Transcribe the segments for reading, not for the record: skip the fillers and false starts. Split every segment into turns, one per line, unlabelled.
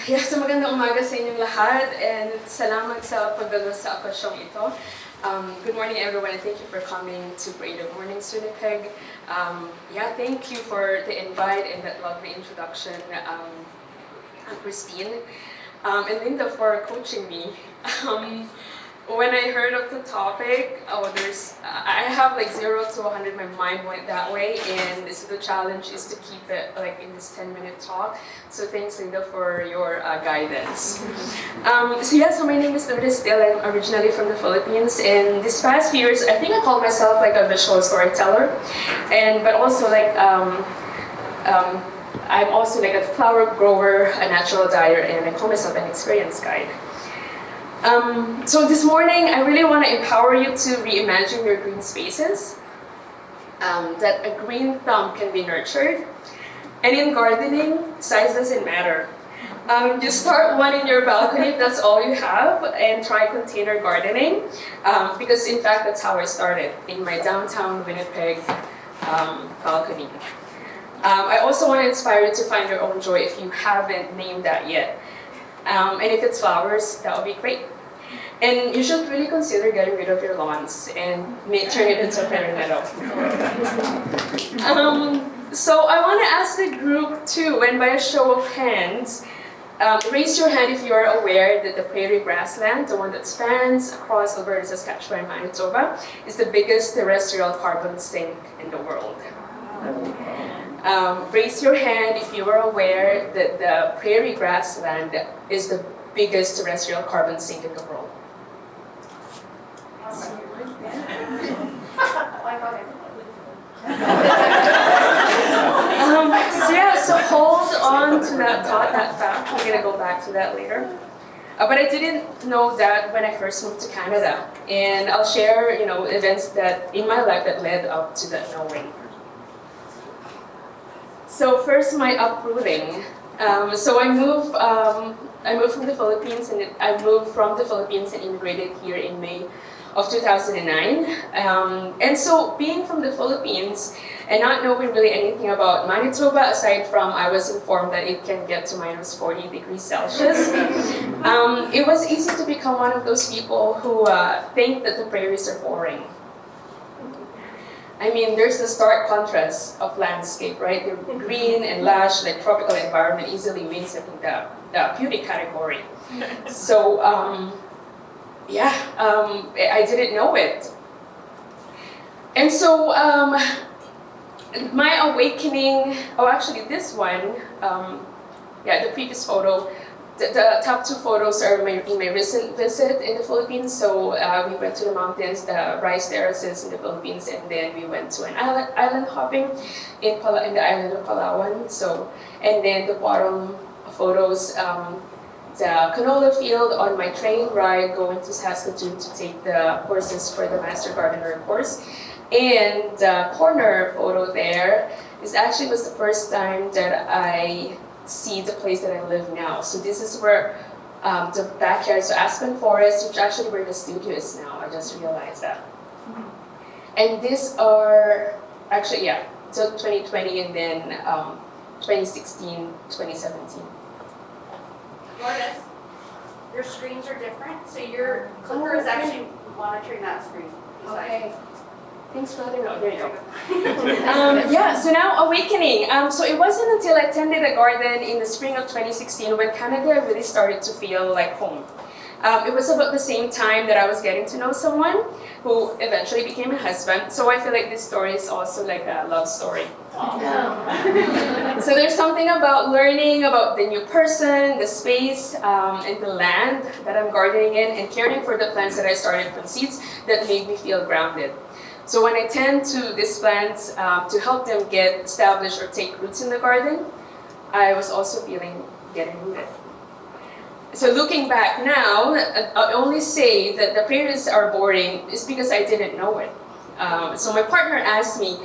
Yes, magandang umaga sa inyong lahat and salamat sa pagdalo sa okasyong ito. Good morning everyone and thank you for coming to Creative Mornings, Winnipeg. Thank you for the invite and that lovely introduction, Christine. And Linda for coaching me. When I heard of the topic, I have like 0 to 100, my mind went that way, and so the challenge is to keep it like in this 10-minute talk. So thanks, Linda, for your guidance. So my name is Lourdes. I'm originally from the Philippines, and these past few years, I think I call myself like a visual storyteller, but also like I'm also like a flower grower, a natural dyer, and I call myself an experience guide. So this morning, I really want to empower you to reimagine your green spaces, that a green thumb can be nurtured. And in gardening, size doesn't matter. You start one in your balcony if that's all you have, and try container gardening, because in fact, that's how I started, in my downtown Winnipeg balcony. I also want to inspire you to find your own joy if you haven't named that yet. And if it's flowers, that would be great. And you should really consider getting rid of your lawns and turn it into a prairie meadow. So I want to ask the group too, and by a show of hands, raise your hand if you are aware that the prairie grassland, the one that spans across Alberta, Saskatchewan, and Manitoba, is the biggest terrestrial carbon sink in the world. Raise your hand if you are aware that the prairie grassland is the biggest terrestrial carbon sink in the world. So hold on to that thought, that fact. I'm gonna go back to that later. But I didn't know that when I first moved to Canada, and I'll share, events that in my life that led up to that knowing. So first, my uprooting. So I moved from the Philippines, and I moved from the Philippines and immigrated here in May of 2009. And so being from the Philippines and not knowing really anything about Manitoba, aside from I was informed that it can get to minus 40 degrees Celsius, it was easy to become one of those people who think that the prairies are boring. I mean, there's the stark contrast of landscape, right? The green and lush, like tropical environment easily wins, I think, the beauty category. So, I didn't know it. And so, my awakening, this one, the previous photo, the top two photos are in my recent visit in the Philippines. So we went to the mountains, the rice terraces in the Philippines, and then we went to an island hopping in the island of Palawan. So, and then the bottom photos, the canola field on my train ride going to Saskatoon to take the courses for the Master Gardener course. And the corner photo there was the first time that I see the place that I live now. So this is where the backyard, so Aspen Forest, which actually where the studio is now. I just realized that. And these are so 2020 and then 2016, 2017.
Lourdes, your screens are different, so your clicker is actually monitoring that screen.
Okay. Thanks for letting me know. There you go. So now awakening. So it wasn't until I tended a garden in the spring of 2016 when Canada really started to feel like home. It was about the same time that I was getting to know someone who eventually became a husband. So I feel like this story is also like a love story. So there's something about learning about the new person, the space, and the land that I'm gardening in, and caring for the plants that I started from seeds that made me feel grounded. So when I tend to these plants to help them get established or take roots in the garden, I was also getting rooted. So looking back now, I only say that the prairies are boring is because I didn't know it. So my partner asked me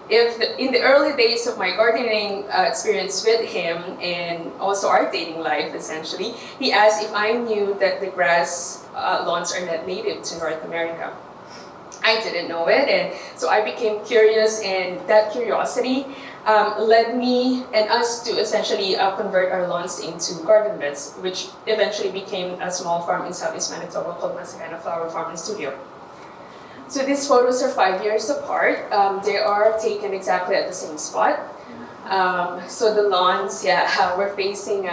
if in the early days of my gardening experience with him and also our dating life essentially, he asked if I knew that the grass lawns are not native to North America. I didn't know it, and so I became curious, and that curiosity led me and us to essentially convert our lawns into garden beds, which eventually became a small farm in Southeast Manitoba called Masakana Flower Farm and Studio. So these photos are 5 years apart. They are taken exactly at the same spot. So the lawns, we're facing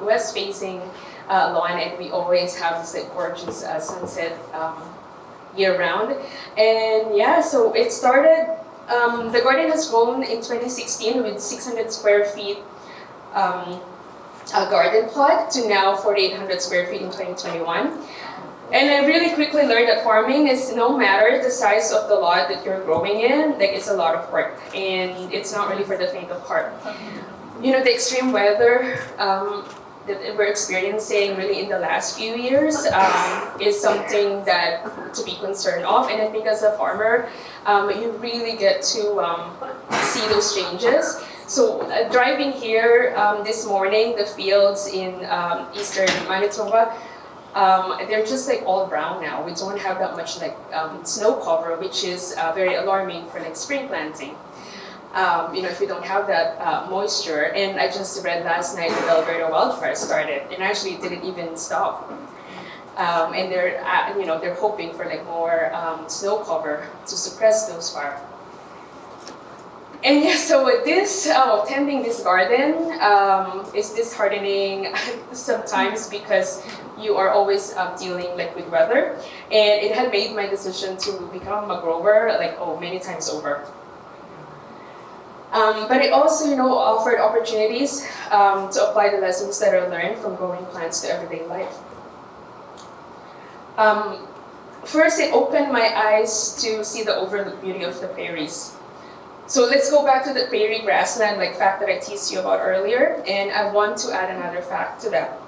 west facing lawn, and we always have this like gorgeous sunset year round. And so it started. The garden has grown in 2016 with 600 square feet a garden plot to now 4,800 square feet in 2021. And I really quickly learned that farming is no matter the size of the lot that you're growing in, like it's a lot of work, and it's not really for the faint of heart. You know, the extreme weather that we're experiencing really in the last few years is something that to be concerned of, and I think as a farmer, you really get to see those changes. So driving here this morning, the fields in eastern Manitoba, they're just like all brown now. We don't have that much like snow cover, which is very alarming for like spring planting. If you don't have that moisture. And I just read last night that the Alberta wildfire started and actually it didn't even stop. And they're hoping for like more snow cover to suppress those fires. And so with this, tending this garden is disheartening sometimes because you are always dealing like with weather, and it had made my decision to become a grower many times over. But it also offered opportunities to apply the lessons that I learned from growing plants to everyday life. First, it opened my eyes to see the overlooked beauty of the prairies. So let's go back to the prairie grassland fact that I teased you about earlier, and I want to add another fact to that.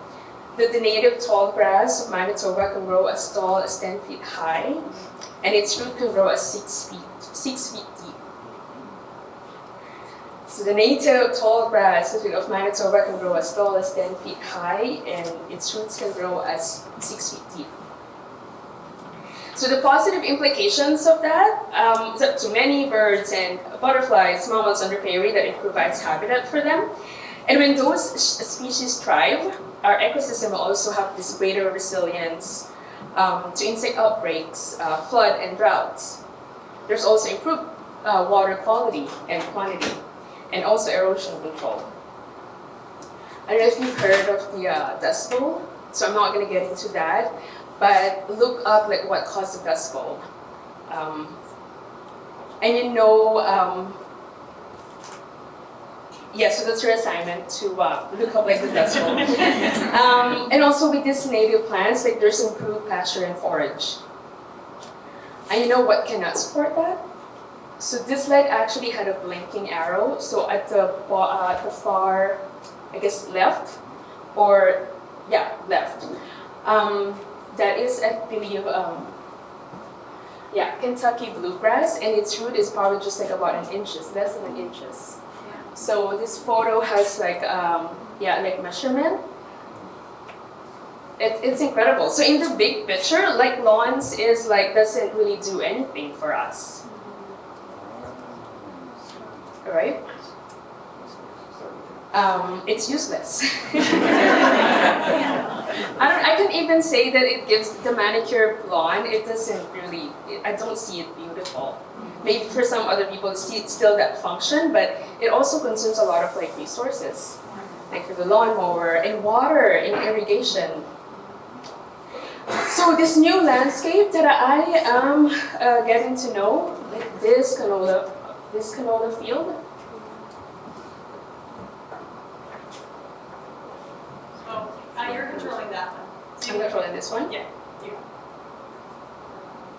That the native tall grass of Manitoba can grow as tall as 10 feet high, and its root can grow as 6 feet deep. So the native tall grass of Manitoba can grow as tall as 10 feet high, and its roots can grow as 6 feet deep. So the positive implications of that, to many birds and butterflies, mammals on the prairie, that it provides habitat for them. And when those species thrive, our ecosystem will also have this greater resilience to insect outbreaks, flood, and droughts. There's also improved water quality and quantity, and also erosion control. I don't know if you've heard of the Dust Bowl, so I'm not going to get into that. But look up what caused the Dust Bowl. So that's your assignment to look up the Dust Bowl. And also with these native plants, there's improved pasture and forage. And you know what cannot support that? So this light actually had a blinking arrow. So at the far, I guess left, left. That is, I believe, Kentucky bluegrass, and its root is probably just about an inch, less than an inch. Yeah. So this photo has measurement. It's incredible. So in the big picture, lawns is doesn't really do anything for us. All right? It's useless. I can even say that it gives the manicured lawn, it doesn't really, I don't see it beautiful. Maybe for some other people see it still that function, but it also consumes a lot of resources, for the lawnmower and water and irrigation. So this new landscape that I am getting to know, this canola field.
You're controlling that one.
I'm controlling this one?
Yeah.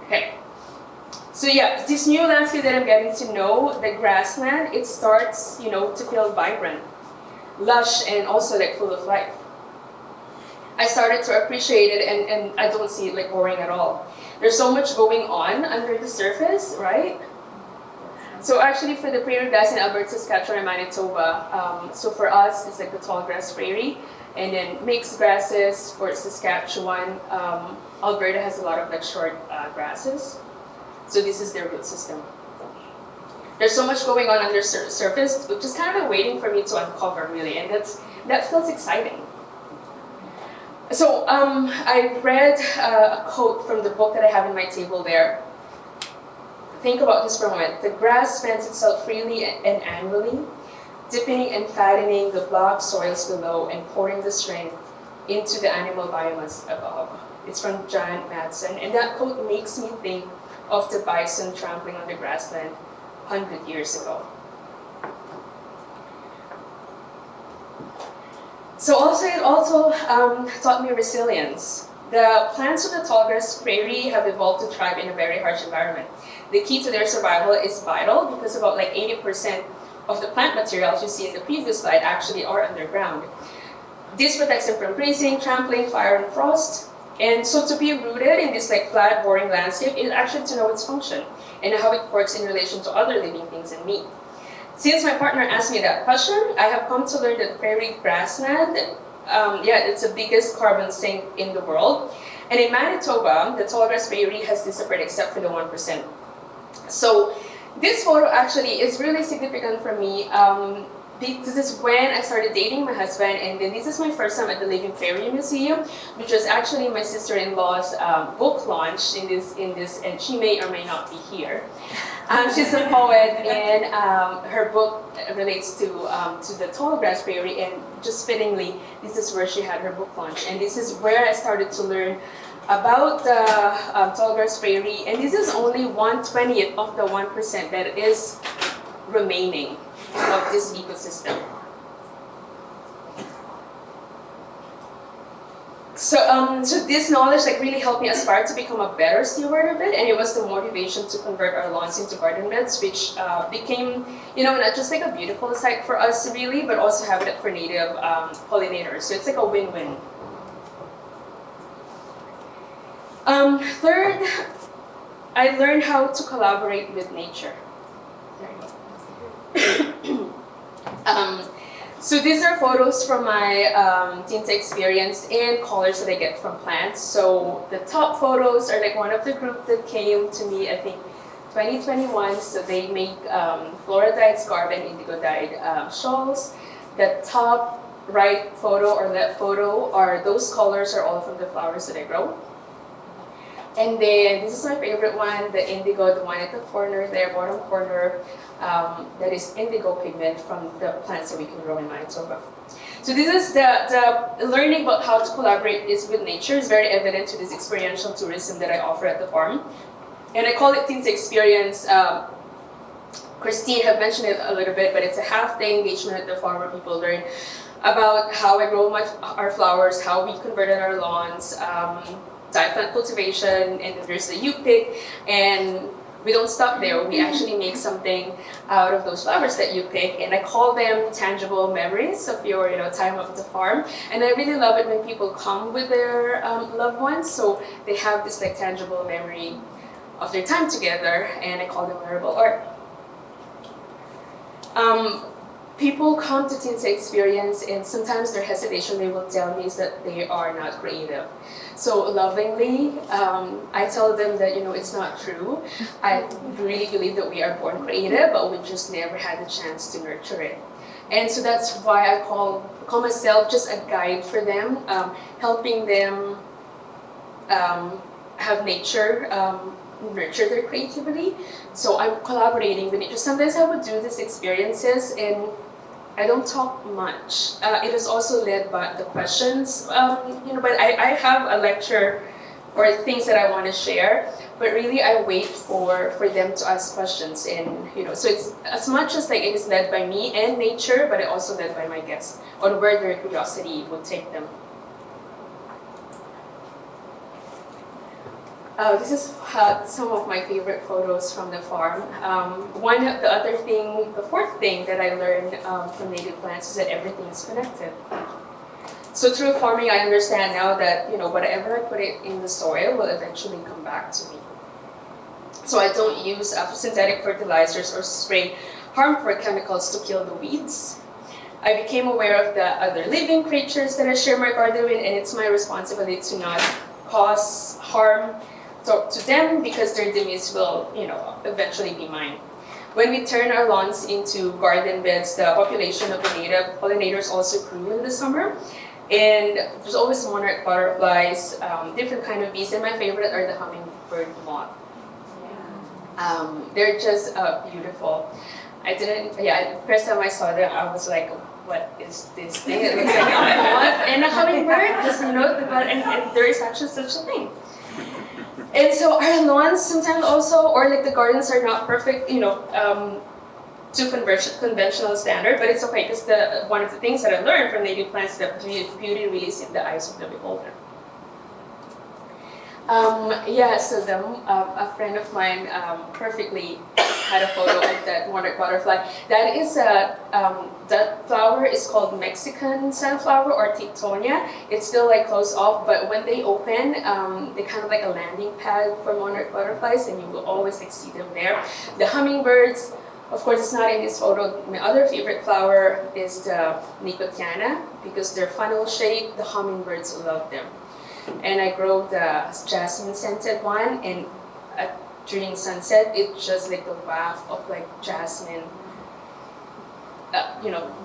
Okay. So this new landscape that I'm getting to know, the grassland, it starts, to feel vibrant, lush, and also full of life. I started to appreciate it, and I don't see it boring at all. There's so much going on under the surface, right? So actually for the prairie grass in Alberta, Saskatchewan, and Manitoba, so for us, it's the tall grass prairie. And then mixed grasses for Saskatchewan. Alberta has a lot of short grasses. So this is their root system. there's so much going on under the surface, but just kind of waiting for me to uncover, really, and that feels exciting. So I read a quote from the book that I have in my table there. Think about this for a moment. The grass spends itself freely and annually, dipping and fattening the black soils below and pouring the strength into the animal biomass above. It's from John Madsen, and that quote makes me think of the bison trampling on the grassland 100 years ago. So it also taught me resilience. The plants of the tallgrass prairie have evolved to thrive in a very harsh environment. The key to their survival is vital because about like 80% of the plant materials you see in the previous slide actually are underground. This protects them from grazing, trampling, fire, and frost. And so to be rooted in this like flat, boring landscape is actually to know its function and how it works in relation to other living things and me. Since my partner asked me that question, I have come to learn that prairie grassland, it's the biggest carbon sink in the world. And in Manitoba, the tallgrass prairie has disappeared except for the 1%. So this photo actually is really significant for me. This is when I started dating my husband, and then this is my first time at the Living Prairie Museum, which was actually my sister-in-law's book launch in this, and she may or may not be here. She's a poet, and her book relates to the tallgrass prairie, and just fittingly, this is where she had her book launch, and this is where I started to learn about the tallgrass prairie, and this is only 1/20th of the 1% that is remaining of this ecosystem. So this knowledge like really helped me aspire to become a better steward of it, and it was the motivation to convert our lawns into garden beds, which became, not just like a beautiful site for us really, but also habitat for native pollinators. So it's like a win-win. Third, I learned how to collaborate with nature. So these are photos from my Tinta experience and colors that I get from plants. So the top photos are like one of the group that came to me, I think, 2021. So they make flora-dyed scarf and indigo-dyed shawls. The top right photo or left photo are those colors are all from the flowers that I grow. And then this is my favorite one, the indigo, the one at the corner there, bottom corner. That is indigo pigment from the plants that we can grow in Manitoba. So this is the learning about how to collaborate with nature is very evident to this experiential tourism that I offer at the farm. And I call it Tinta Experience. Christine had mentioned it a little bit, but it's a half-day engagement at the farm where people learn about how I grow our flowers, how we converted our lawns, dye plant cultivation, and then there's the you pick, and we don't stop there. We actually make something out of those flowers that you pick, and I call them tangible memories of your time at the farm. And I really love it when people come with their loved ones, so they have this like tangible memory of their time together, and I call them wearable art. People come to Tinta Experience, and sometimes their hesitation, they will tell me, is that they are not creative. So lovingly, I tell them that it's not true. I really believe that we are born creative, but we just never had the chance to nurture it. And so that's why I call myself just a guide for them, helping them have nature nurture their creativity. So I'm collaborating with nature. Sometimes I would do these experiences and I don't talk much. It is also led by the questions, but I have a lecture or things that I want to share, but really I wait for them to ask questions. And so it's as much as like it is led by me and nature, but it also led by my guests on where their curiosity would take them. This is some of my favorite photos from the farm. The fourth thing that I learned from native plants is that everything is connected. So through farming, I understand now that whatever I put it in the soil will eventually come back to me. So I don't use synthetic fertilizers or spray harmful chemicals to kill the weeds. I became aware of the other living creatures that I share my garden with, and it's my responsibility to not cause harm to them because their demise will, eventually be mine. when we turn our lawns into garden beds, the population of the native pollinators also grew in the summer. And there's always monarch butterflies, different kind of bees, and my favorite are the hummingbird moth. They're just beautiful. First time I saw them, I was like, what is this thing? It looks like a moth and a hummingbird. Just and there is actually such a thing. And so our lawns sometimes also, or like the gardens are not perfect, to conventional standard, but it's okay because one of the things that I learned from native plants is that beauty really is in the eyes of the beholder. A friend of mine perfectly had a photo of that monarch butterfly. That is that flower is called Mexican sunflower or Tectonia. It's still like closed off, but when they open, they kind of like a landing pad for monarch butterflies, and you will always like see them there. The hummingbirds, of course, it's not in this photo. My other favorite flower is the Nicotiana because they're funnel shaped. The hummingbirds love them. And I grow the jasmine scented one, and during sunset, it's just like a waft of like jasmine.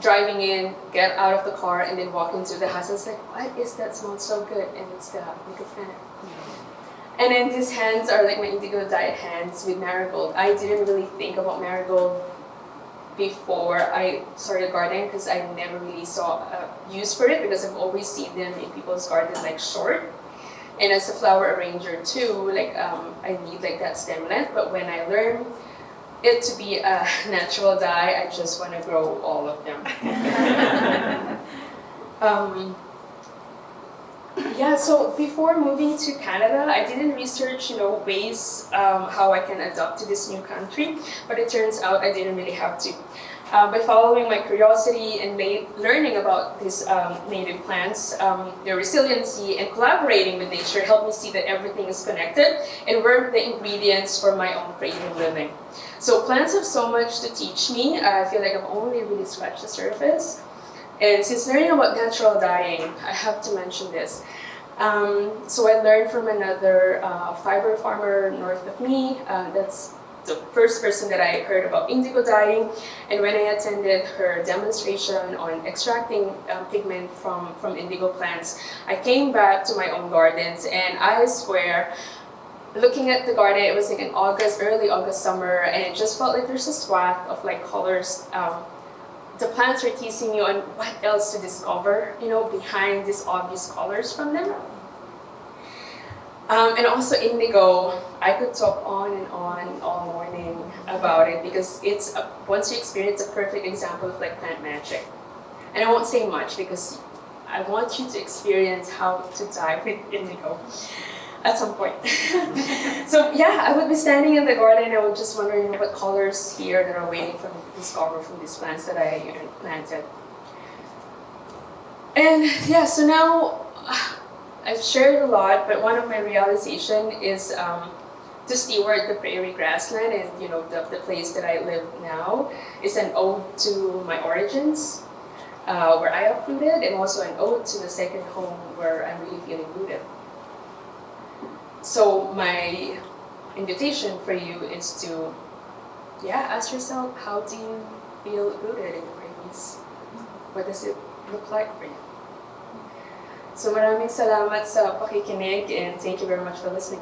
Driving in, get out of the car, and then walk into the house. I was like, what is that? Smells so good, and it's the Nicotiana. And then these hands are like my indigo dyed hands with marigold. I didn't really think about marigold before I started gardening because I never really saw a use for it because I've always seen them in people's gardens like short. And as a flower arranger too, I need like that stem length. But when I learned it to be a natural dye, I just want to grow all of them. So before moving to Canada, I didn't research, ways how I can adapt to this new country, but it turns out I didn't really have to. By following my curiosity and learning about these native plants, their resiliency and collaborating with nature helped me see that everything is connected and were the ingredients for my own creative living. So plants have so much to teach me. I feel like I've only really scratched the surface. And since learning about natural dyeing, I have to mention this. So I learned from another fiber farmer north of me. That's the first person that I heard about indigo dyeing. And when I attended her demonstration on extracting pigment from indigo plants, I came back to my own gardens, and I swear, looking at the garden, it was like in early August summer, and it just felt like there's a swath of like colors. The plants are teasing you on what else to discover, behind these obvious colors from them. And also indigo, I could talk on and on all morning about it because once you experience, a perfect example of like plant magic. And I won't say much because I want you to experience how to dye with indigo at some point. So I would be standing in the garden and I would just wondering what colors here that are waiting for me to discover from these plants that I planted. And so now I've shared a lot, but one of my realization is to steward the prairie grassland and the place that I live now is an ode to my origins, where I uprooted, and also an ode to the second home where I'm really feeling rooted. So my invitation for you is to, ask yourself, how do you feel rooted in the prairies? What does it look like for you? So maraming salamat sa pakikinig, and thank you very much for listening.